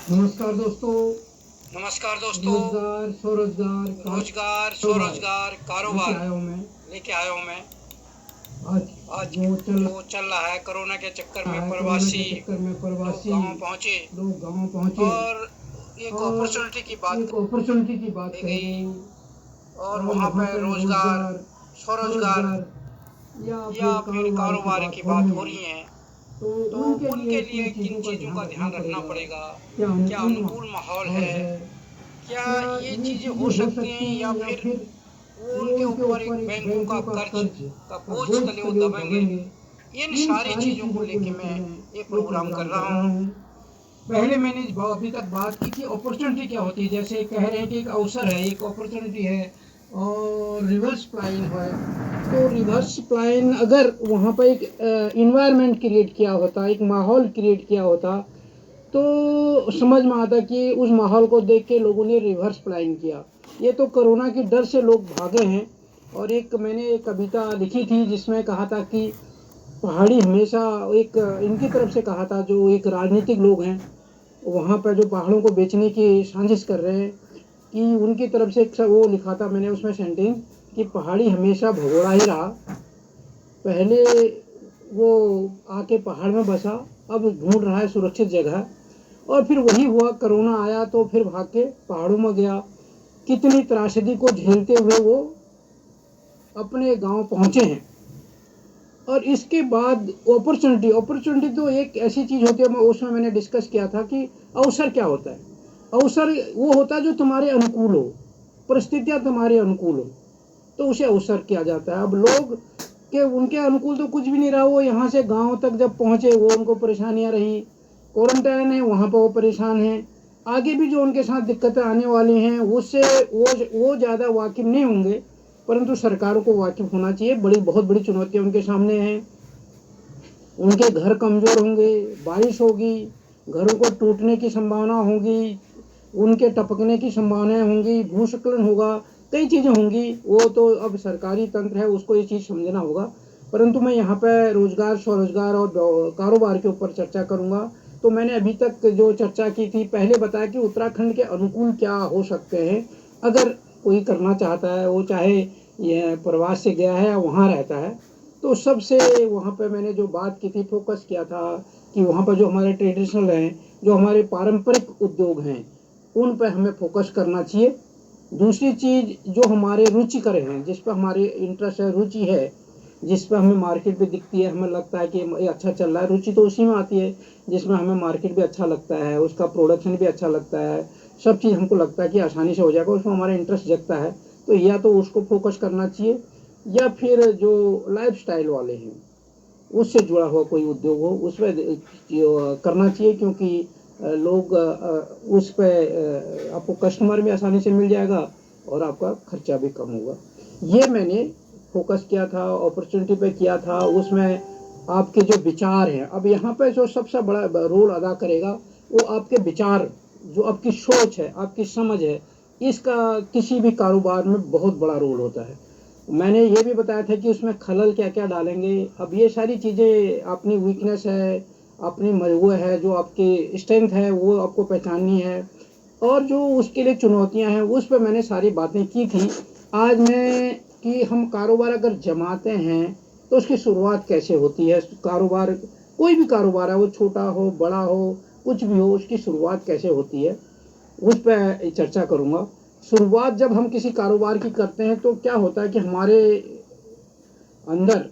नमस्कार दोस्तों। नमस्कार दोस्तों। रोजगार स्वरोजगार रोजगार कारोबार स्वरोजगार लेके कारोबार आया हूँ मैं। लेके आया हूँ मैं। आज आज जो चल जो चल रहा है कोरोना के चक्कर रहा में है, कोरोना प्रवासी के चक्कर में लोग प्रवासी गांव पहुंचे गांव पहुंचे और एक और अपॉर्चुनिटी की बात एक अपॉर्चुनिटी की बात कही कही गई गई और और वहाँ वहाँ पर पे रोजगार रोजगार स्वरोजगार स्वरोजगार या या फिर फिर कारोबार की कारोबार बात की हो बात रही हो है। रही है। तो तो उनके लिए उनके किन लिए किन चीज़ों का चीज़ों ध्यान का रखना ध्यान रखना पड़ेगा। पड़ेगा? क्या क्या अनुकूल अनुकूल माहौल माहौल है? है। क्या क्या ये ये चीज़ें चीज़ें हो हो सकती सकती हैं या हैं या फिर फिर वो वो उनके उनके ऊपर ऊपर एक एक बैंकों का बैंकों का कर्ज कर्ज का का बोझ बोझ तले वो तले वो दबेंगे। दबेंगे। इन इन सारी सारी चीज़ों को चीज़ों को लेके लेके मैं मैं ये ये प्रोग्राम कर प्रोग्राम रहा कर रहा हूँ। हूँ। पहले मैंने अभी तक बात की कि अपॉर्चुनिटी क्या होती है, जैसे कह रहे हैं कि एक अवसर है, एक अपॉर्चुनिटी है और रिवर्स प्लाइन है। तो रिवर्स प्लाइन अगर वहाँ पर एक इन्वायरमेंट क्रिएट किया होता, एक माहौल क्रिएट किया होता, तो समझ में आता कि उस माहौल को देख के लोगों ने रिवर्स प्लान किया। ये तो कोरोना के डर से लोग भागे हैं। और एक मैंने एक कविता लिखी थी जिसमें कहा था कि पहाड़ी हमेशा एक इनकी तरफ से कहा था, जो एक राजनीतिक लोग हैं वहाँ पर जो पहाड़ों को बेचने की साजिश कर रहे हैं, कि उनकी तरफ से एक वो लिखा था मैंने उसमें सेंटेंस कि पहाड़ी हमेशा भगोड़ा ही रहा। पहले वो आके पहाड़ में बसा, अब ढूंढ रहा है सुरक्षित जगह। और फिर वही हुआ, कोरोना आया तो फिर भाग के पहाड़ों में गया। कितनी त्रासदी को झेलते हुए वो अपने गांव पहुंचे हैं। और इसके बाद अपॉर्चुनिटी अपॉर्चुनिटी तो एक ऐसी चीज होती है, उसमें मैंने डिस्कस किया था कि अवसर क्या होता है। अवसर वो होता है जो तुम्हारे अनुकूल हो, परिस्थितियां तुम्हारे अनुकूल हो, तो उसे अवसर किया जाता है। अब लोग के उनके अनुकूल तो कुछ भी नहीं रहा। वो यहाँ से गांव तक जब पहुंचे वो उनको परेशानियां रही, क्वारंटाइन है वहाँ पर वो परेशान हैं। आगे भी जो उनके साथ दिक्कतें आने वाली हैं उससे वो ज़्यादा वाकिफ नहीं होंगे, परंतु सरकारों को वाकिफ होना चाहिए। बहुत बड़ी चुनौतियाँ उनके सामने हैं। उनके घर कमज़ोर होंगे, बारिश होगी, घरों को टूटने की संभावना होगी, उनके टपकने की संभावनाएं होंगी, भूस्खलन होगा, कई चीज़ें होंगी। वो तो अब सरकारी तंत्र है, उसको ये चीज़ समझना होगा। परंतु मैं यहाँ पर रोजगार स्वरोजगार और कारोबार के ऊपर चर्चा करूँगा। तो मैंने अभी तक जो चर्चा की थी, पहले बताया कि उत्तराखंड के अनुकूल क्या हो सकते हैं अगर कोई करना चाहता है, वो चाहे ये प्रवास से गया है या वहाँ रहता है। तो सबसे वहाँ पे मैंने जो बात की थी, फोकस किया था कि वहाँ पर जो हमारे ट्रेडिशनल हैं, जो हमारे पारंपरिक उद्योग हैं, उन पर हमें फोकस करना चाहिए। दूसरी चीज़ जो हमारे रुचिकर हैं, जिस पर हमारे इंटरेस्ट है, रुचि है, जिस पर हमें मार्केट भी दिखती है, हमें लगता है कि ये अच्छा चल रहा है। रुचि तो उसी में आती है जिसमें हमें मार्केट भी अच्छा लगता है, उसका प्रोडक्शन भी अच्छा लगता है, सब चीज़ हमको लगता है कि आसानी से हो जाएगा, उसमें हमारा इंटरेस्ट जगता है। तो या तो उसको फोकस करना चाहिए, या फिर जो लाइफस्टाइल वाले हैं उससे जुड़ा हुआ कोई उद्योग हो उस पर करना चाहिए। क्योंकि लोग उस पर आपको कस्टमर भी आसानी से मिल जाएगा और आपका खर्चा भी कम होगा। ये मैंने फोकस किया था, अपॉर्चुनिटी पे किया था। उसमें आपके जो विचार हैं, अब यहाँ पे जो सबसे बड़ा रोल अदा करेगा वो आपके विचार, जो आपकी सोच है, आपकी समझ है, इसका किसी भी कारोबार में बहुत बड़ा रोल होता है। मैंने ये भी बताया था कि उसमें खलल क्या क्या डालेंगे। अब ये सारी चीज़ें अपनी वीकनेस है, अपनी वो है, जो आपकी स्ट्रेंथ है वो आपको पहचाननी है, और जो उसके लिए चुनौतियां हैं उस पर मैंने सारी बातें की थी। आज मैं कि हम कारोबार अगर जमाते हैं तो उसकी शुरुआत कैसे होती है। कारोबार, कोई भी कारोबार है, वो छोटा हो बड़ा हो कुछ भी हो, उसकी शुरुआत कैसे होती है उस पर चर्चा करूँगा। शुरुआत जब हम किसी कारोबार की करते हैं तो क्या होता है कि हमारे अंदर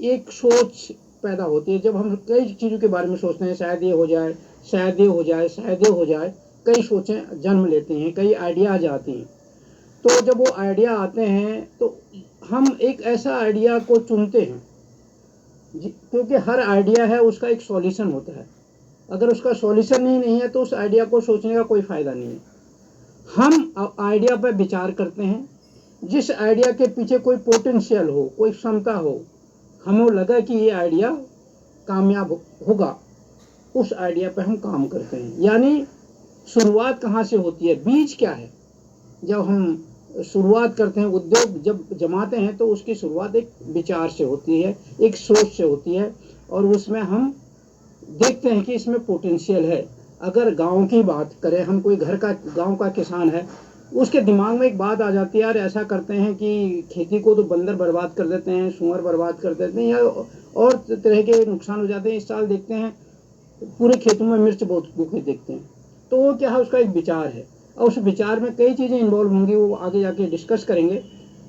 एक सोच पैदा होती है। जब हम कई चीज़ों के बारे में सोचते हैं, शायद ये हो जाए, शायद ये हो जाए, शायद ये हो जाए, कई सोचें जन्म लेती हैं, कई आइडियाज आती हैं। तो जब वो आइडिया आते हैं तो हम एक ऐसा आइडिया को चुनते हैं, क्योंकि हर आइडिया है उसका एक सॉल्यूशन होता है। अगर उसका सॉल्यूशन ही नहीं है तो उस आइडिया को सोचने का कोई फ़ायदा नहीं है। हम आइडिया पर विचार करते हैं, जिस आइडिया के पीछे कोई पोटेंशियल हो, कोई क्षमता हो, हमें लगा कि ये आइडिया कामयाब होगा, उस आइडिया पे हम काम करते हैं। यानी शुरुआत कहाँ से होती है, बीज क्या है। जब हम शुरुआत करते हैं, उद्योग जब जमाते हैं, तो उसकी शुरुआत एक विचार से होती है, एक सोच से होती है, और उसमें हम देखते हैं कि इसमें पोटेंशियल है। अगर गांव की बात करें, हम कोई घर का गांव का किसान है, उसके दिमाग में एक बात आ जाती है, यार ऐसा करते हैं कि खेती को तो बंदर बर्बाद कर देते हैं, सूअर बर्बाद कर देते हैं, या और तरह के नुकसान हो जाते हैं। इस साल देखते हैं पूरे खेतों में मिर्च बहुत सूखे देखते हैं। तो वो क्या है, उसका एक विचार है, और उस विचार में कई चीज़ें इन्वॉल्व होंगी, वो आगे जाके डिस्कस करेंगे।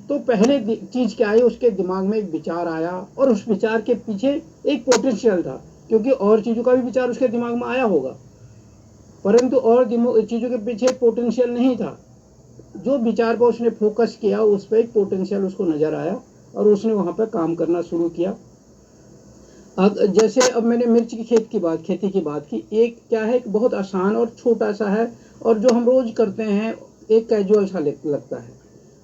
तो पहले चीज़ क्या आई, उसके दिमाग में एक विचार आया, और उस विचार के पीछे एक पोटेंशियल था, क्योंकि और चीज़ों का भी विचार उसके दिमाग में आया होगा, परंतु और चीज़ों के पीछे पोटेंशियल नहीं था। जो विचार पर उसने फोकस किया, उस पर एक पोटेंशियल उसको नज़र आया, और उसने वहाँ पर काम करना शुरू किया। जैसे अब मैंने मिर्च की खेती की बात की, एक क्या है, एक बहुत आसान और छोटा सा है, और जो हम रोज करते हैं, एक कैजुअल सा लगता है।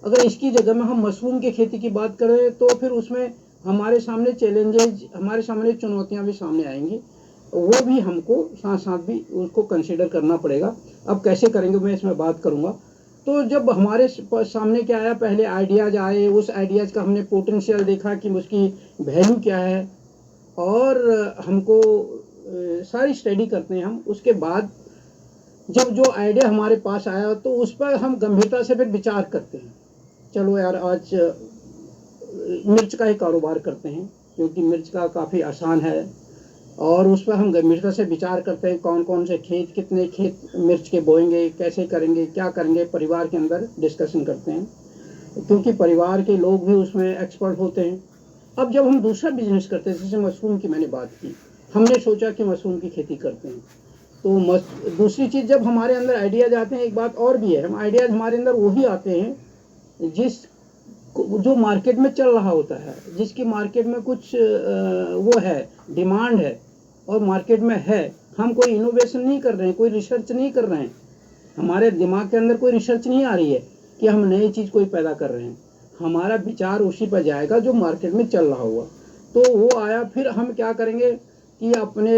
अगर इसकी जगह में हम मशरूम की खेती की बात करें, तो फिर उसमें हमारे सामने चैलेंजेस, हमारे सामने चुनौतियां भी सामने आएंगी, वो भी हमको साथ साथ भी उसको कंसिडर करना पड़ेगा। अब कैसे करेंगे मैं इसमें बात करूँगा। तो जब हमारे सामने क्या आया, पहले आइडियाज आए, उस आइडियाज का हमने पोटेंशियल देखा कि उसकी वैल्यू क्या है, और हमको सारी स्टडी करते हैं हम। उसके बाद जब जो आइडिया हमारे पास आया, तो उस पर हम गंभीरता से फिर विचार करते हैं, चलो यार आज मिर्च का ही कारोबार करते हैं, क्योंकि मिर्च का काफ़ी आसान है, और उस पर हम गंभीरता से विचार करते हैं, कौन कौन से खेत, कितने खेत मिर्च के बोएंगे, कैसे करेंगे, क्या करेंगे, परिवार के अंदर डिस्कशन करते हैं, क्योंकि परिवार के लोग भी उसमें एक्सपर्ट होते हैं। अब जब हम दूसरा बिजनेस करते हैं, जैसे मशरूम की मैंने बात की, हमने सोचा कि मशरूम की खेती करते हैं, तो दूसरी चीज़, जब हमारे अंदर आइडियाज आते हैं, एक बात और भी है, हम आइडियाज हमारे अंदर वही आते हैं जो मार्केट में चल रहा होता है, जिसकी मार्केट में कुछ वो है, डिमांड है, और मार्केट में है। हम कोई इनोवेशन नहीं कर रहे हैं, कोई रिसर्च नहीं कर रहे हैं, हमारे दिमाग के अंदर कोई रिसर्च नहीं आ रही है कि हम नई चीज़ कोई पैदा कर रहे हैं। हमारा विचार उसी पर जाएगा जो मार्केट में चल रहा हुआ। तो वो आया, फिर हम क्या करेंगे कि अपने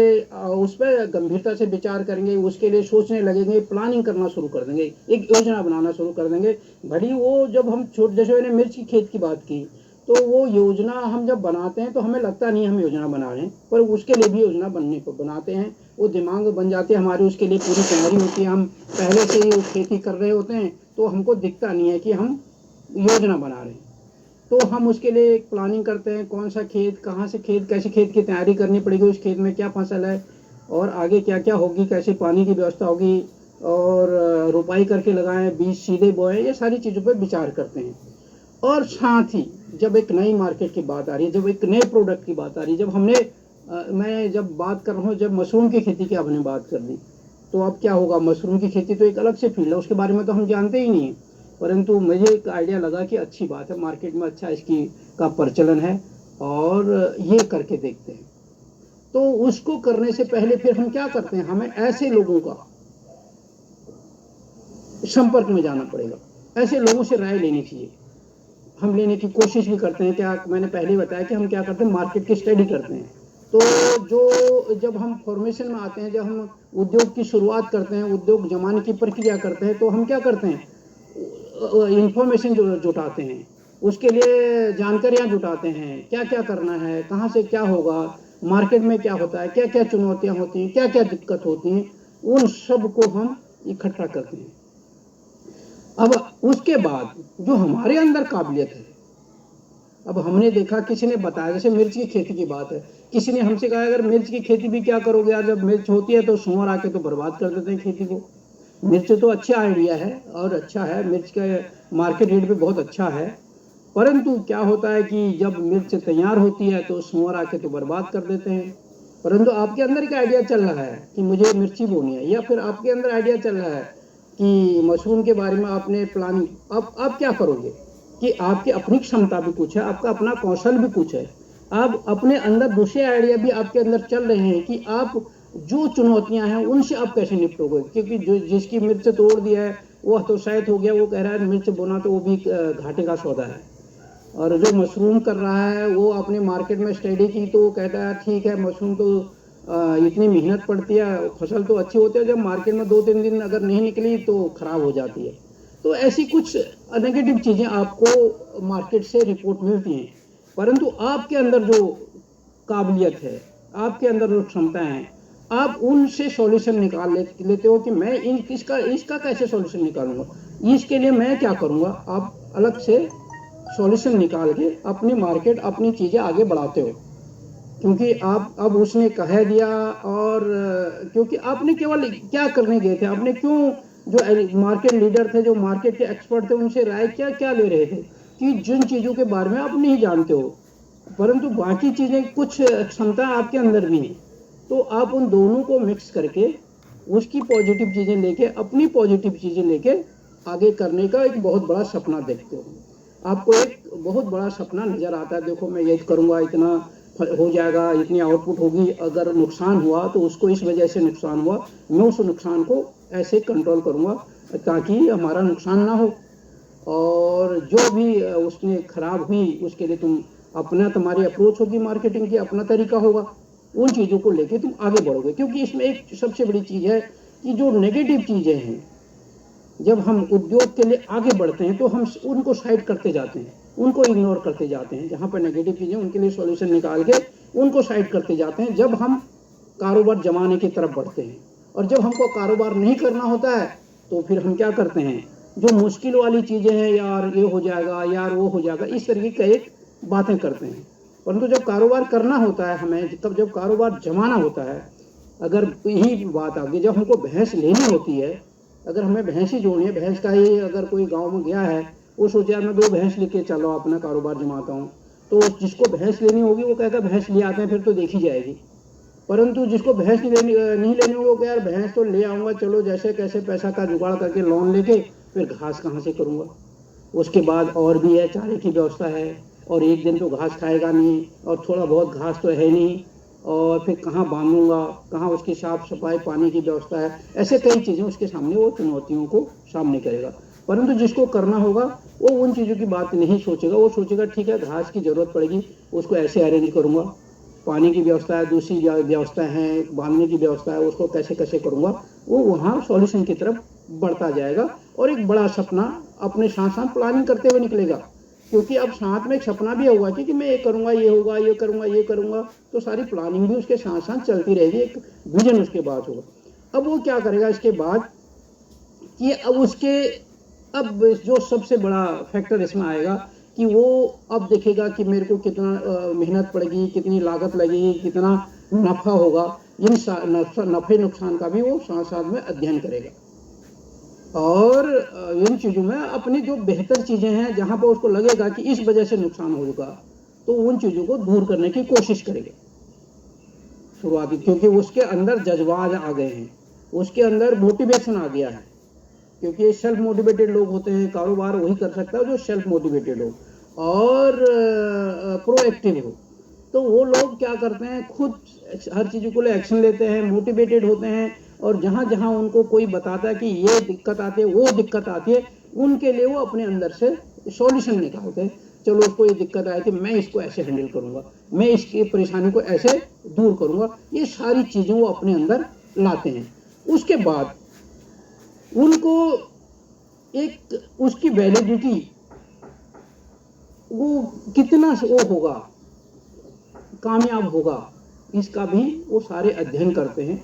उस पर गंभीरता से विचार करेंगे, उसके लिए सोचने लगेंगे, प्लानिंग करना शुरू कर देंगे, एक योजना बनाना शुरू कर देंगे। भली वो जब हम जैसे मैंने मिर्च की खेत की बात की, तो वो योजना हम जब बनाते हैं तो हमें लगता नहीं हम योजना बना रहे हैं, पर उसके लिए भी योजना बनाते हैं, वो दिमाग में बन जाती है हमारी, उसके लिए पूरी तैयारी होती है, हम पहले से ही खेती कर रहे होते हैं, तो हमको दिखता नहीं है कि हम योजना बना रहे हैं। तो हम उसके लिए एक प्लानिंग करते हैं, कौन सा खेत, कहाँ से खेत, कैसे खेत की तैयारी करनी पड़ेगी, उस खेत में क्या फसल है, और आगे क्या क्या होगी, कैसे पानी की व्यवस्था होगी, और रोपाई करके लगाएं, बीज सीधे बोएं, ये सारी चीज़ों पर विचार करते हैं। और साथ ही जब एक नई मार्केट की बात आ रही है, जब एक नए प्रोडक्ट की बात आ रही है, जब हमने मैं जब बात कर रहा हूँ, जब मशरूम की खेती की आपने बात कर दी, तो अब क्या होगा, मशरूम की खेती तो एक अलग से फील्ड है, उसके बारे में तो हम जानते ही नहीं है, परंतु मुझे एक आइडिया लगा कि अच्छी बात है, मार्केट में अच्छा इसकी का प्रचलन है, और ये करके देखते हैं। तो उसको करने से पहले फिर हम क्या करते हैं, हमें ऐसे लोगों का संपर्क में जाना पड़ेगा, ऐसे लोगों से राय लेनी चाहिए। हम लेने की कोशिश भी करते हैं। क्या मैंने पहले बताया कि हम क्या करते हैं, मार्केट की स्टडी करते हैं। तो जो जब हम फॉर्मेशन में आते हैं, जब हम उद्योग की शुरुआत करते हैं, उद्योग जमाने की प्रक्रिया करते हैं, तो हम क्या करते हैं, इंफॉर्मेशन जुटाते हैं, उसके लिए जानकारियां जुटाते हैं, क्या क्या करना है, कहाँ से क्या होगा, मार्केट में क्या होता है, क्या क्या चुनौतियां होती हैं, क्या क्या दिक्कत होती हैं, उन सब को हम इकट्ठा करते हैं। अब उसके बाद जो हमारे अंदर काबिलियत है, अब हमने देखा, किसी ने बताया, जैसे मिर्च की खेती की बात है, किसी ने हमसे कहा अगर मिर्च की खेती भी क्या करोगे यार, जब मिर्च होती है तो सूअर आके तो बर्बाद कर देते हैं खेती को। मिर्च तो अच्छा आइडिया है और अच्छा है, मिर्च का मार्केट रेट भी बहुत अच्छा है, परंतु क्या होता है कि जब मिर्च तैयार होती है तो सूअर आके तो बर्बाद कर देते हैं। परंतु आपके अंदर क्या आइडिया चल रहा है कि मुझे मिर्ची बोनी है, या फिर आपके अंदर आइडिया चल रहा है कि मशरूम के बारे में आपने प्लानिंग, अब आप क्या करोगे कि आपकी अपनी क्षमता भी कुछ है, आपका अपना कौशल भी कुछ है, आप अपने अंदर दूसरे आइडिया भी आपके अंदर चल रहे हैं कि आप जो चुनौतियां हैं उनसे आप कैसे निपटोगे। क्योंकि जो जिसकी मिर्च तोड़ दिया है वो हतोत्साहित हो गया, वो कह रहा है मिर्च बोना तो वो भी घाटे का सौदा है, और जो मशरूम कर रहा है वो अपने मार्केट में स्टडी की तो वो कहता है ठीक है, मशरूम तो इतनी मेहनत पड़ती है, फसल तो अच्छी होती है, जब मार्केट में 2-3 दिन अगर नहीं निकली तो खराब हो जाती है। तो ऐसी कुछ नेगेटिव चीज़ें आपको मार्केट से रिपोर्ट मिलती हैं, परंतु आपके अंदर जो काबिलियत है, आपके अंदर जो क्षमताएं हैं, आप उनसे सॉल्यूशन निकाल लेते हो कि मैं इसका कैसे सॉल्यूशन निकालूंगा, इसके लिए मैं क्या करूंगा। आप अलग से सॉल्यूशन निकाल के अपनी मार्केट, अपनी चीज़ें आगे बढ़ाते हो। क्योंकि आप अब उसने कह दिया, और क्योंकि आपने केवल क्या करने गए थे, आपने क्यों, जो मार्केट लीडर थे, जो मार्केट के एक्सपर्ट थे, उनसे राय क्या क्या ले रहे थे कि जिन चीज़ों के बारे में आप नहीं जानते हो, परंतु बाकी चीज़ें कुछ क्षमता आपके अंदर भी है। तो आप उन दोनों को मिक्स करके उसकी पॉजिटिव चीज़ें लेके, अपनी पॉजिटिव चीज़ें लेके आगे करने का एक बहुत बड़ा सपना देखते हो। आपको एक बहुत बड़ा सपना नज़र आता है, देखो मैं ये करूँगा, इतना हो जाएगा, इतनी आउटपुट होगी, अगर नुकसान हुआ तो उसको इस वजह से नुकसान हुआ, मैं उस नुकसान को ऐसे कंट्रोल करूँगा ताकि हमारा नुकसान ना हो। और जो भी उसने खराब हुई उसके लिए तुम अपना, तुम्हारी अप्रोच होगी मार्केटिंग की, अपना तरीका होगा, उन चीज़ों को लेके तुम आगे बढ़ोगे। क्योंकि इसमें एक सबसे बड़ी चीज़ है कि जो नेगेटिव चीज़ें हैं, जब हम उद्योग के लिए आगे बढ़ते हैं तो हम उनको साइड करते जाते हैं, उनको इग्नोर करते जाते हैं। जहाँ पर नेगेटिव चीज़ें, उनके लिए सॉल्यूशन निकाल के उनको साइड करते जाते हैं, जब हम कारोबार जमाने की तरफ बढ़ते हैं। और जब हमको कारोबार नहीं करना होता है तो फिर हम क्या करते हैं, जो मुश्किल वाली चीज़ें हैं, यार ये हो जाएगा, यार वो हो जाएगा, इस तरीके की एक बातें करते हैं। परंतु जब कारोबार करना होता है हमें, तब जब कारोबार जमाना होता है, अगर यही बात आगे, जब हमको भैंस लेनी होती है, अगर हमें भैंस ही जोड़नी है, भैंस का ही, अगर कोई गांव में गया है, वो सोचे यार मैं 2 भैंस लेके चलो अपना कारोबार जमाता हूँ, तो जिसको भैंस लेनी होगी वो कहेगा भैंस ले आते हैं, फिर तो देखी जाएगी। परंतु जिसको भैंस नहीं लेनी होगी, वो यार भैंस तो ले आऊँगा, चलो जैसे कैसे पैसा का जुगाड़ करके लोन लेके, फिर घास कहाँ से करूँगा। उसके बाद और भी है, चारे की व्यवस्था है, और एक दिन तो घास खाएगा नहीं, और थोड़ा बहुत घास तो है नहीं, और फिर कहाँ बांधूंगा, कहाँ उसकी साफ सफाई, पानी की व्यवस्था है, ऐसे कई चीज़ें उसके सामने, वो चुनौतियों को सामने करेगा। परंतु जिसको करना होगा वो उन चीज़ों की बात नहीं सोचेगा, वो सोचेगा ठीक है घास की ज़रूरत पड़ेगी, उसको ऐसे अरेंज करूँगा, पानी की व्यवस्था है, दूसरी व्यवस्था है, बांधने की व्यवस्था है, उसको कैसे कैसे करूँगा, वो वहाँ सॉल्यूशन की तरफ बढ़ता जाएगा। और एक बड़ा सपना अपने साथ साथ प्लानिंग करते हुए निकलेगा। क्योंकि अब साथ में एक सपना भी होगा कि मैं ये करूँगा, ये होगा, ये करूँगा, ये करूँगा, तो सारी प्लानिंग भी उसके साथ साथ चलती रहेगी, एक विजन उसके बाद होगा। अब वो क्या करेगा इसके बाद कि अब जो सबसे बड़ा फैक्टर इसमें आएगा कि वो अब देखेगा कि मेरे को कितना मेहनत पड़ेगी, कितनी लागत लगेगी, कितना नफा होगा, इन नफे नुकसान का भी वो साथ साथ में अध्ययन करेगा। और इन चीज़ों में अपनी जो बेहतर चीज़ें हैं, जहाँ पर उसको लगेगा कि इस वजह से नुकसान होगा, तो उन चीज़ों को दूर करने की कोशिश करेगा शुरुआती। क्योंकि उसके अंदर जज्बात आ गए हैं, उसके अंदर मोटिवेशन आ गया है। क्योंकि सेल्फ मोटिवेटेड लोग होते हैं, कारोबार वही कर सकता है जो सेल्फ मोटिवेटेड हो और प्रोएक्टिव हो। तो वो लोग क्या करते हैं, खुद हर चीज़ को लिए एक्शन लेते हैं, मोटिवेटेड होते हैं, और जहाँ जहाँ उनको कोई बताता है कि ये दिक्कत आती है, वो दिक्कत आती है, उनके लिए वो अपने अंदर से सॉल्यूशन निकालते हैं। चलो उसको ये दिक्कत आई थी, मैं इसको ऐसे हैंडल करूँगा, मैं इसकी परेशानी को ऐसे दूर करूँगा, ये सारी चीज़ें वो अपने अंदर लाते हैं। उसके बाद उनको एक उसकी वैलिडिटी, वो कितना वो होगा, कामयाब होगा, इसका भी वो सारे अध्ययन करते हैं।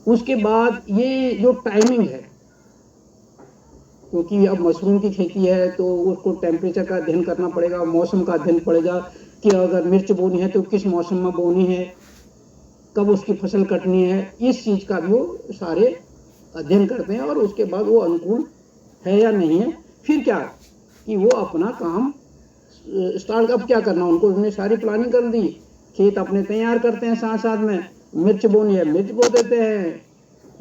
उसके बाद ये जो टाइमिंग है, क्योंकि अब मशरूम की खेती है तो उसको टेम्परेचर का अध्ययन करना पड़ेगा, मौसम का अध्ययन पड़ेगा कि अगर मिर्च बोनी है तो किस मौसम में बोनी है, कब उसकी फसल कटनी है, इस चीज़ का भी वो सारे अध्ययन करते हैं। और उसके बाद वो अनुकूल है या नहीं है, फिर क्या कि वो अपना काम स्टार्ट, अब क्या करना उनको, उन्होंने सारी प्लानिंग कर दी, खेत अपने तैयार करते हैं, साथ साथ में मिर्च बोनी है मिर्च बो देते हैं,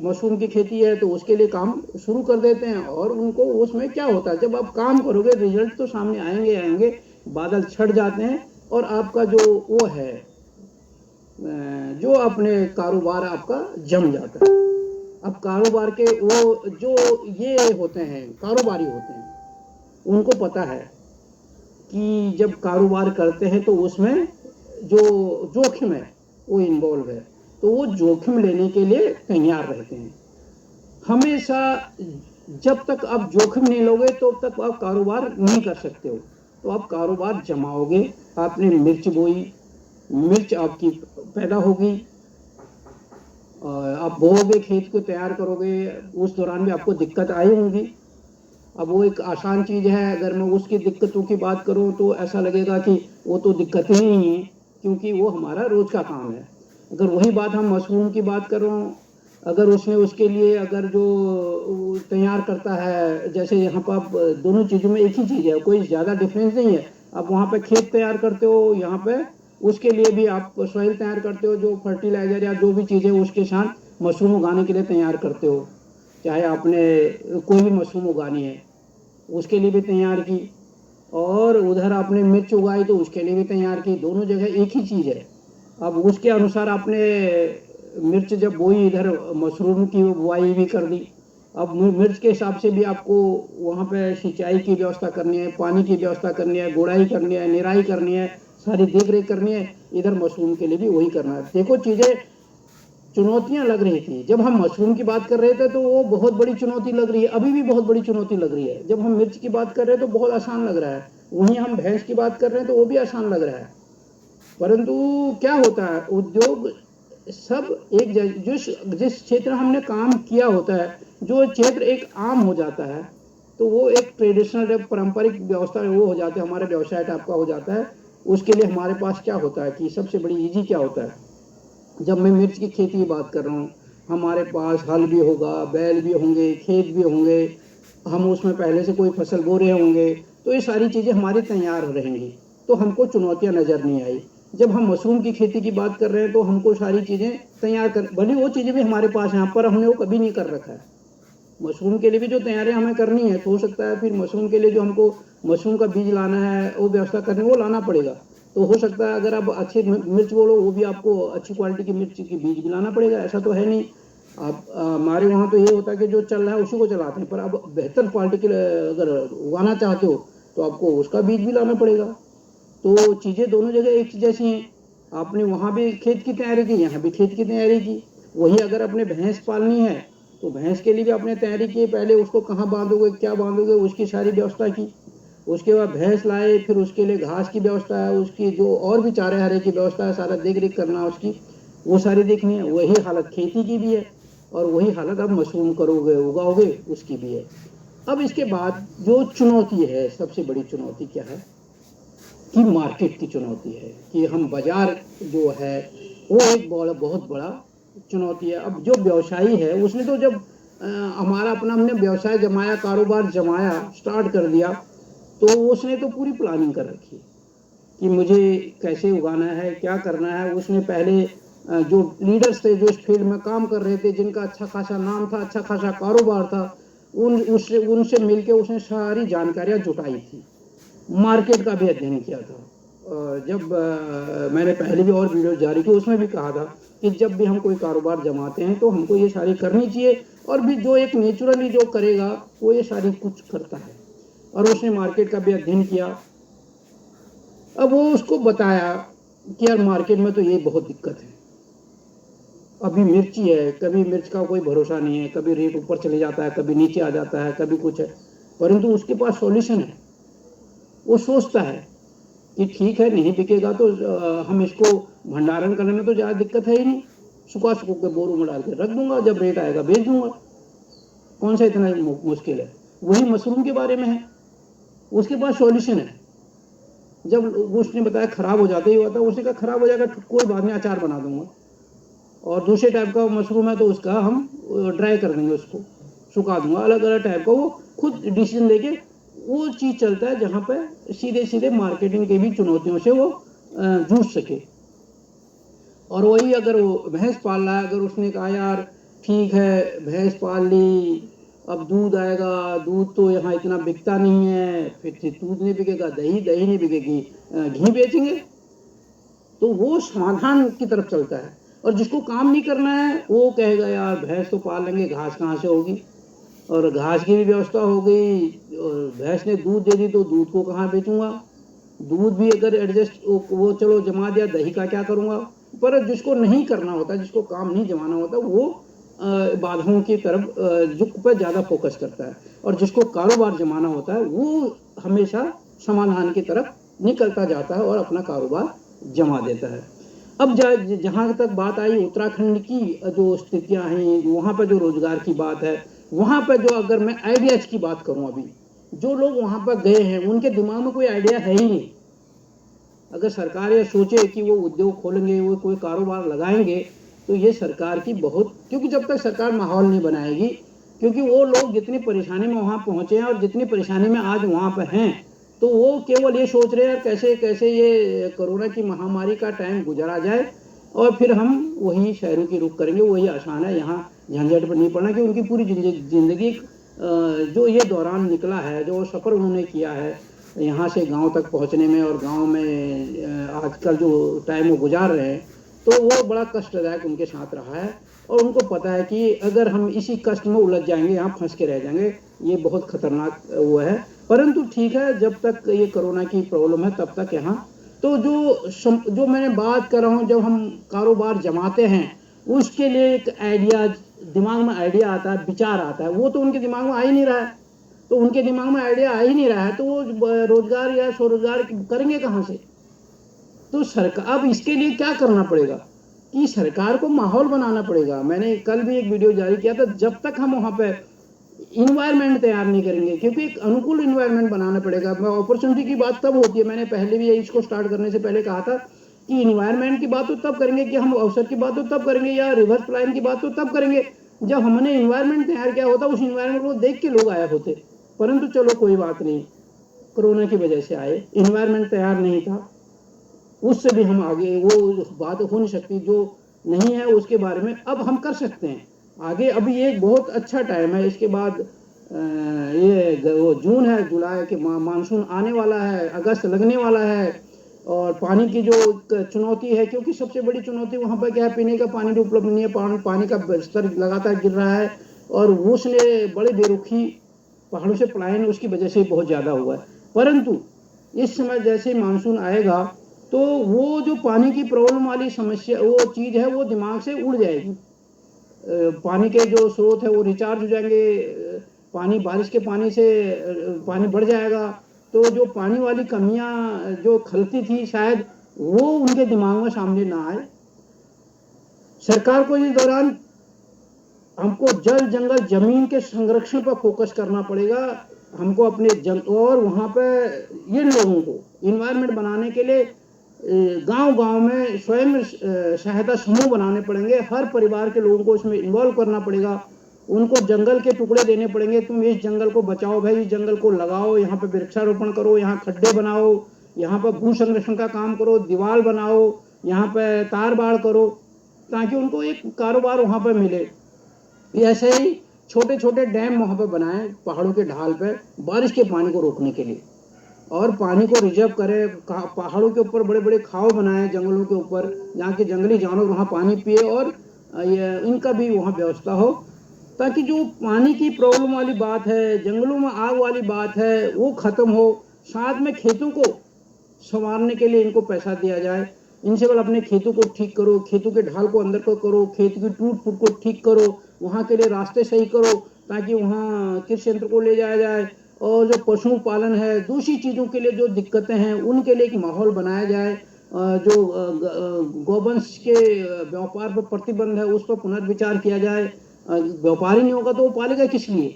मशरूम की खेती है तो उसके लिए काम शुरू कर देते हैं। और उनको उसमें क्या होता है, जब आप काम करोगे रिजल्ट तो सामने आएंगे आएंगे, बादल छट जाते हैं, और आपका जो वो है, जो अपने कारोबार आपका जम जाता है। अब कारोबार के वो जो ये होते हैं, कारोबारी होते हैं, उनको पता है कि जब कारोबार करते हैं तो उसमें जो जोखिम है वो इन्वॉल्व है, तो वो जोखिम लेने के लिए तैयार रहते हैं हमेशा। जब तक आप जोखिम नहीं लोगे तो तक आप कारोबार नहीं कर सकते हो। तो आप कारोबार जमाओगे, आपने मिर्च बोई, मिर्च आपकी पैदा होगी, आप बोओगे, खेत को तैयार करोगे, उस दौरान भी आपको दिक्कत आई होंगी। अब वो एक आसान चीज़ है, अगर मैं उसकी दिक्कतों की बात करूं तो ऐसा लगेगा कि वो तो दिक्कत ही नहीं है, क्योंकि वो हमारा रोज़ का काम है। अगर वही बात हम मशरूम की बात करूं, अगर उसने उसके लिए अगर जो तैयार करता है, जैसे यहाँ पर आप दोनों चीज़ों में एक ही चीज़ है, कोई ज़्यादा डिफरेंस नहीं है। आप वहाँ पे खेत तैयार करते हो, यहाँ पे उसके लिए भी आप सॉइल तैयार करते हो, जो फर्टिलाइजर या जो भी चीज़ें उसके साथ मशरूम उगाने के लिए तैयार करते हो। चाहे आपने कोई भी मशरूम उगानी है, उसके लिए भी तैयार की, और उधर आपने मिर्च उगाई तो उसके लिए भी तैयार की। दोनों जगह एक ही चीज़ है। अब उसके अनुसार आपने मिर्च जब बोई, इधर मशरूम की बुआई भी कर दी। अब मिर्च के हिसाब से भी आपको वहाँ पे सिंचाई की व्यवस्था करनी है, पानी की व्यवस्था करनी है, गुड़ाई करनी है, निराई करनी है, सारी देख रेख करनी है। इधर मशरूम के लिए भी वही करना है। देखो, चीज़ें चुनौतियां लग रही थी जब हम मशरूम की बात कर रहे थे, तो वो बहुत बड़ी चुनौती लग रही है, अभी भी बहुत बड़ी चुनौती लग रही है। जब हम मिर्च की बात कर रहे हैं तो बहुत आसान लग रहा है, वहीं हम भैंस की बात कर रहे हैं तो वो भी आसान लग रहा है। परंतु क्या होता है, उद्योग सब एक जिस जिस क्षेत्र हमने काम किया होता है, जो क्षेत्र एक आम हो जाता है, तो वो एक ट्रेडिशनल पारंपरिक व्यवस्था वो हो जाता है, हमारा व्यवसाय टाइप का हो जाता है। उसके लिए हमारे पास क्या होता है कि सबसे बड़ी इजी क्या होता है, जब मैं मिर्च की खेती की बात कर रहा हूँ, हमारे पास हल भी होगा, बैल भी होंगे, खेत भी होंगे, हम उसमें पहले से कोई फसल बो रहे होंगे, तो ये सारी चीज़ें हमारी तैयार रहेंगी, तो हमको चुनौतियाँ नज़र नहीं आई। जब हम मशरूम की खेती की बात कर रहे हैं तो हमको सारी चीज़ें तैयार कर, भले वो चीज़ें भी हमारे पास हैं, पर हमने वो कभी नहीं कर रखा है। मशरूम के लिए भी जो तैयारियां हमें करनी है, तो हो सकता है फिर मशरूम के लिए जो हमको मशरूम का बीज लाना है, वो व्यवस्था करनी, वो लाना पड़ेगा। तो हो सकता है अगर आप अच्छी मिर्च बोलो, वो भी आपको अच्छी क्वालिटी की मिर्च की बीज भी लाना पड़ेगा, ऐसा तो है नहीं। आप हमारे वहाँ तो ये होता है कि जो चल रहा है उसी को चलाते हैं, पर अब बेहतर क्वालिटी के अगर उगाना चाहते हो तो आपको उसका बीज भी लाना पड़ेगा। तो चीज़ें दोनों जगह एक जैसी हैं। आपने वहाँ भी खेत की तैयारी की, यहाँ भी खेत की तैयारी की। वही अगर अपने भैंस पालनी है तो भैंस के लिए भी आपने तैयारी की, पहले उसको कहाँ बांधोगे, क्या बांधोगे, उसकी सारी व्यवस्था की। उसके बाद भैंस लाए, फिर उसके लिए घास की व्यवस्था है, उसकी जो और भी चारे हरे की व्यवस्था है, सारा देख रेख करना है उसकी, वो सारी देखनी है। वही हालत खेती की भी है, और वही हालत आप मशरूम करोगे, उगाओगे, उसकी भी है। अब इसके बाद जो चुनौती है, सबसे बड़ी चुनौती क्या है कि मार्केट की चुनौती है, कि हम बाजार जो है वो एक बहुत बड़ा चुनौती है। अब जो व्यवसायी है उसने तो जब हमारा अपना हमने व्यवसाय जमाया, कारोबार जमाया, स्टार्ट कर दिया, तो उसने तो पूरी प्लानिंग कर रखी कि मुझे कैसे उगाना है, क्या करना है। उसने पहले जो लीडर्स थे, जो इस फील्ड में काम कर रहे थे, जिनका अच्छा खासा नाम था, अच्छा खासा कारोबार था, उनसे मिलके उसने सारी जानकारियां जुटाई थी, मार्केट का भी अध्ययन किया था। जब मैंने पहले भी और वीडियो जारी की, उसमें भी कहा था कि जब भी हम कोई कारोबार जमाते हैं तो हमको ये सारी करनी चाहिए, और भी जो एक नेचुरली जो करेगा वो ये सारी कुछ करता है। और उसने मार्केट का भी अध्ययन किया। अब वो उसको बताया कि यार मार्केट में तो ये बहुत दिक्कत है, अभी मिर्ची है, कभी मिर्च का कोई भरोसा नहीं है, कभी रेट ऊपर चले जाता है, कभी नीचे आ जाता है, कभी कुछ है, परंतु उसके पास सॉल्यूशन है। वो सोचता है कि ठीक है, नहीं बिकेगा तो हम इसको भंडारण करने में तो ज़्यादा दिक्कत है ही नहीं, सुखा सुखो के बोरों में डाल के रख दूंगा, जब रेट आएगा बेच दूंगा, कौन सा इतना मुश्किल है। वही मशरूम के बारे में है, उसके पास सॉल्यूशन है। जब उसने बताया खराब हो जाते ही होता, उसने कहा खराब हो जाएगा, कोई बात नहीं, अचार बना दूंगा। और दूसरे टाइप का मशरूम है तो उसका हम ड्राई कर देंगे, उसको सुखा दूंगा, अलग अलग टाइप का वो खुद डिसीजन लेके वो चीज़ चलता है, जहाँ पे सीधे सीधे मार्केटिंग की भी चुनौतियों से वो जूझ सके। और वही अगर वो भैंस पाल रहा है, अगर उसने कहा यार ठीक है भैंस पाल ली, अब दूध आएगा, दूध तो यहाँ इतना बिकता नहीं है, फिर से दूध नहीं बिकेगा, दही दही नहीं बिकेगी, घी बेचेंगे, तो वो समाधान की तरफ चलता है। और जिसको काम नहीं करना है वो कहेगा यार भैंस तो पाल लेंगे, घास कहाँ से होगी, और घास की भी व्यवस्था हो गई, और भैंस ने दूध दे दी तो दूध को कहाँ बेचूंगा, दूध भी अगर एडजस्ट वो चलो जमा दिया, दही का क्या करूंगा। पर जिसको नहीं करना होता, जिसको काम नहीं जमाना होता, वो बाधाओं की तरफ झुक पर ज़्यादा फोकस करता है, और जिसको कारोबार जमाना होता है वो हमेशा समाधान की तरफ निकलता जाता है और अपना कारोबार जमा देता है। अब जहाँ तक बात आई उत्तराखंड की जो स्थितियां हैं, वहाँ पर जो रोजगार की बात है, वहाँ पर जो अगर मैं आइडियाज की बात करूँ, अभी जो लोग वहाँ पर गए हैं उनके दिमाग में कोई आइडिया है ही नहीं। अगर सरकार ये सोचे कि वो उद्योग खोलेंगे, वो कोई कारोबार लगाएंगे, तो ये सरकार की बहुत, क्योंकि जब तक सरकार माहौल नहीं बनाएगी, क्योंकि वो लोग जितनी परेशानी में वहाँ पहुँचे हैं और जितनी परेशानी में आज वहाँ पर हैं, तो वो केवल ये सोच रहे हैं कैसे कैसे ये कोरोना की महामारी का टाइम गुजरा जाए और फिर हम वही शहरों की रुख करेंगे, वही आसान है, यहाँ झंझट पर नहीं पड़ना। कि उनकी पूरी जिंदगी जो ये दौरान निकला है, जो सफ़र उन्होंने किया है यहाँ से गांव तक पहुँचने में, और गांव में आजकल जो टाइम वो गुजार रहे हैं, तो वो बड़ा कष्टदायक उनके साथ रहा है। और उनको पता है कि अगर हम इसी कष्ट में उलझ जाएंगे, यहाँ फंस के रह जाएंगे, ये बहुत खतरनाक वो है। परंतु ठीक है, जब तक ये कोरोना की प्रॉब्लम है तब तक यहाँ तो जो मैंने बात कर रहा हूँ, जब हम कारोबार जमाते हैं उसके लिए एक आइडिया दिमाग में आइडिया आता है, विचार आता है, वो तो उनके दिमाग में आ ही नहीं रहा है। तो उनके दिमाग में आइडिया आ ही नहीं रहा है, तो वो रोजगार या स्वरोजगार करेंगे कहाँ से? तो सरकार, अब इसके लिए क्या करना पड़ेगा कि सरकार को माहौल बनाना पड़ेगा। मैंने कल भी एक वीडियो जारी किया था, जब तक हम वहाँ पे इन्वायरमेंट तैयार नहीं करेंगे, क्योंकि एक अनुकूल इन्वायरमेंट बनाना पड़ेगा। अपॉर्चुनिटी की बात तब होती है, मैंने पहले भी इसको स्टार्ट करने से पहले कहा था कि इन्वायरमेंट की बात तो तब करेंगे, कि हम अवसर की बात तो तब करेंगे, या रिवर्स प्लान की बात तो तब करेंगे जब हमने इन्वायरमेंट तैयार किया होता, उस इन्वायरमेंट को देख के लोग आए होते। परंतु चलो कोई बात नहीं, कोरोना की वजह से आए, इन्वायरमेंट तैयार नहीं था, उससे भी हम आगे, वो बात हो नहीं सकती जो नहीं है उसके बारे में अब हम कर सकते हैं आगे। अभी ये एक बहुत अच्छा टाइम है, इसके बाद ये वो जून है, जुलाई के मानसून आने वाला है, अगस्त लगने वाला है। और पानी की जो चुनौती है, क्योंकि सबसे बड़ी चुनौती वहाँ पर क्या है, पीने का पानी भी उपलब्ध नहीं है, पानी का स्तर लगातार गिर रहा है, और उसने बड़े बेरुखी पहाड़ों से पलायन उसकी वजह से बहुत ज़्यादा हुआ है। परंतु इस समय जैसे मानसून आएगा, तो वो जो पानी की प्रॉब्लम वाली समस्या, वो चीज़ है, वो दिमाग से उड़ जाएगी। पानी के जो स्रोत है वो रिचार्ज हो जाएंगे, पानी, बारिश के पानी से पानी बढ़ जाएगा, तो जो पानी वाली कमियां जो खलती थी शायद वो उनके दिमाग में सामने ना आए। सरकार को इस दौरान हमको जल जंगल जमीन के संरक्षण पर फोकस करना पड़ेगा। हमको अपने और वहाँ पे इन लोगों को इन्वायरमेंट बनाने के लिए गांव-गांव में स्वयं सहायता समूह बनाने पड़ेंगे। हर परिवार के लोगों को इसमें इन्वॉल्व करना पड़ेगा। उनको जंगल के टुकड़े देने पड़ेंगे, तुम इस जंगल को बचाओ भाई, इस जंगल को लगाओ, यहाँ पे वृक्षारोपण करो, यहाँ खड्डे बनाओ, यहाँ पर भू संरक्षण का काम करो, दीवार बनाओ, यहाँ पे तार बाड़ करो, ताकि उनको एक कारोबार वहाँ पर मिले। ऐसे ही छोटे छोटे डैम वहाँ पर बनाएं पहाड़ों के ढाल पर, बारिश के पानी को रोकने के लिए, और पानी को रिजर्व करें। पहाड़ों के ऊपर बड़े बड़े खाव बनाएं, जंगलों के ऊपर, जहाँ के जंगली जानवर वहाँ पानी पिए, और इनका भी वहाँ व्यवस्था हो, ताकि जो पानी की प्रॉब्लम वाली बात है, जंगलों में आग वाली बात है, वो ख़त्म हो। साथ में खेतों को संवारने के लिए इनको पैसा दिया जाए। इनसे बोल अपने खेतों को ठीक करो, खेतों के ढाल को अंदर को करो, खेत की टूट फूट को ठीक करो, वहाँ के लिए रास्ते सही करो, ताकि वहाँ कृषि यंत्र को ले जाया जाए। और जो पशु पालन है, दूसरी चीज़ों के लिए जो दिक्कतें हैं, उनके लिए एक माहौल बनाया जाए। जो गौवंश के व्यापार पर प्रतिबंध है, उस पर पुनर्विचार किया जाए। व्यापार ही नहीं होगा तो वो पालेगा किस लिए?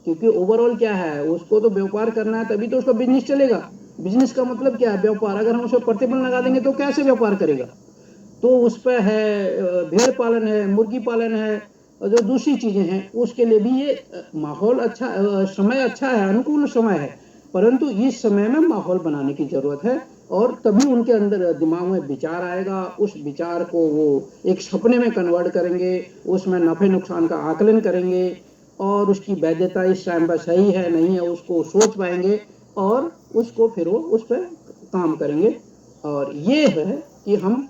क्योंकि ओवरऑल क्या है, उसको तो व्यापार करना है, तभी तो उसका बिजनेस चलेगा। बिजनेस का मतलब क्या है? व्यापार। अगर हम उस पर प्रतिबंध लगा देंगे तो कैसे व्यापार करेगा? तो उस पर है भेड़ पालन है, मुर्गी पालन है, और जो दूसरी चीज़ें हैं उसके लिए भी ये माहौल अच्छा, समय अच्छा है, अनुकूल समय है। परंतु इस समय में माहौल बनाने की ज़रूरत है, और तभी उनके अंदर दिमाग में विचार आएगा। उस विचार को वो एक सपने में कन्वर्ट करेंगे, उसमें नफ़े नुकसान का आकलन करेंगे, और उसकी वैधता इस टाइम पर सही है नहीं है उसको सोच पाएंगे, और उसको फिर वो उस पर काम करेंगे। और ये है कि हम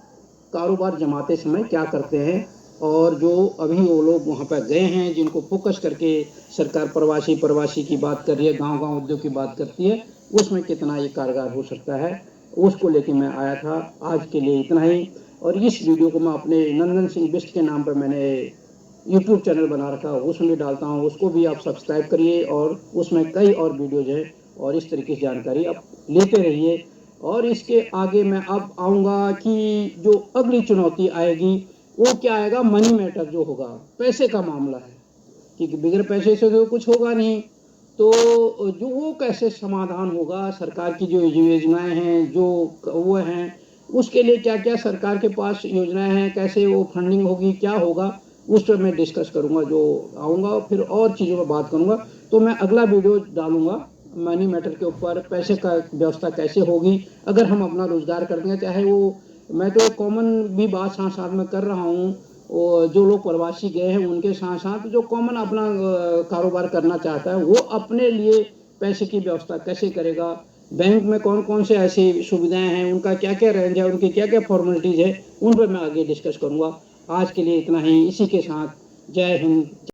कारोबार जमाते समय क्या करते हैं, और जो अभी वो लोग वहाँ पर गए हैं, जिनको फोकस करके सरकार प्रवासी की बात कर रही है, गांव-गांव उद्योग की बात करती है, उसमें कितना ये कारगर हो सकता है, उसको लेके मैं आया था। आज के लिए इतना ही। और इस वीडियो को मैं अपने नंदन सिंह बिष्ट के नाम पर मैंने यूट्यूब चैनल बना रखा, उसमें डालता हूँ, उसको भी आप सब्सक्राइब करिए, और उसमें कई और वीडियोज़ हैं, और इस तरीके से जानकारी आप लेते रहिए। और इसके आगे मैं अब आऊँगा कि जो अगली चुनौती आएगी वो क्या आएगा, मनी मैटर जो होगा, पैसे का मामला है कि बगैर पैसे से तो कुछ होगा नहीं। तो जो वो कैसे समाधान होगा, सरकार की जो योजनाएं हैं जो वो हैं, उसके लिए क्या क्या सरकार के पास योजनाएं हैं, कैसे वो फंडिंग होगी, क्या होगा, उस पर मैं डिस्कस करूंगा जो आऊँगा, फिर और चीज़ों पर बात करूंगा। तो मैं अगला वीडियो डालूंगा मनी मैटर के ऊपर, पैसे का व्यवस्था कैसे होगी अगर हम अपना रोजगार करते हैं। चाहे वो, मैं तो कॉमन भी बात साथ साथ में कर रहा हूँ, और जो लोग प्रवासी गए हैं उनके साथ साथ जो कॉमन अपना कारोबार करना चाहता है वो अपने लिए पैसे की व्यवस्था कैसे करेगा, बैंक में कौन कौन से ऐसी सुविधाएं हैं, उनका क्या क्या रेंज है, उनकी क्या क्या फॉर्मेलिटीज़ है, उन पर मैं आगे डिस्कस करूँगा। आज के लिए इतना ही, इसी के साथ जय हिंद।